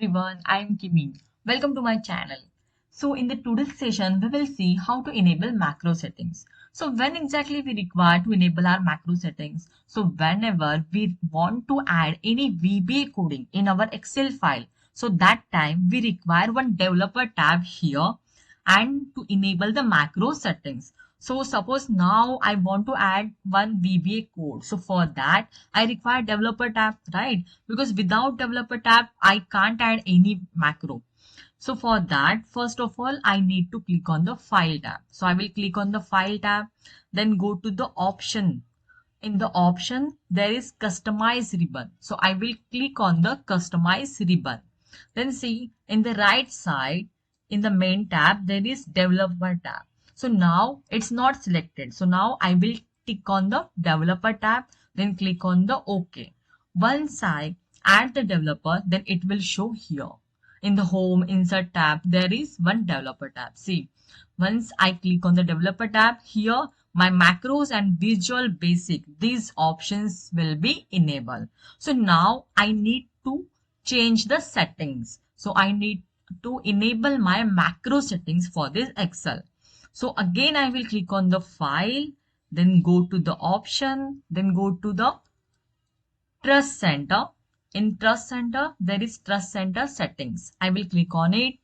Everyone, I am Kimi. Welcome to my channel. So in the today's session, we will see how to enable macro settings. So when exactly we require to enable our macro settings? So whenever we want to add any VBA coding in our Excel file, so that time we require one developer tab here and to enable the macro settings. So suppose now I want to add one VBA code. So for that, I require developer tab, right? Because without developer tab, I can't add any macro. So for that, first of all, I need to click on the file tab. So I will click on the file tab, then go to the option. In the option, there is customize ribbon. So I will click on the customize ribbon. Then see in the right side, in the main tab, there is developer tab. So now it's not selected. So now I will tick on the developer tab, then click on the OK. Once I add the developer, then it will show here. In the home insert tab, there is one developer tab. See, once I click on the developer tab here, my macros and visual basic, these options will be enabled. So now I need to change the settings. So I need to enable my macro settings for this Excel. So again, I will click on the file, then go to the option, then go to the Trust Center. In Trust Center, there is Trust Center settings. I will click on it.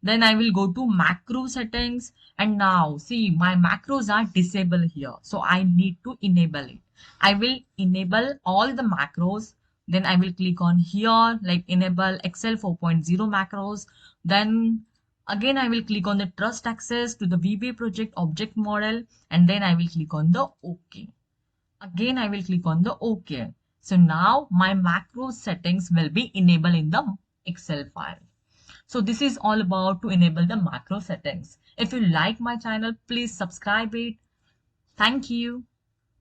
Then I will go to macro settings and now see my macros are disabled here. So I need to enable it. I will enable all the macros. Then I will click on here like enable Excel 4.0 macros. Then again I will click on the trust access to the VBA project object model and then I will click on the OK. Again I will click on the OK. So now my macro settings will be enabled in the Excel file. So this is all about to enable the macro settings. If you like my channel, please subscribe it. Thank you.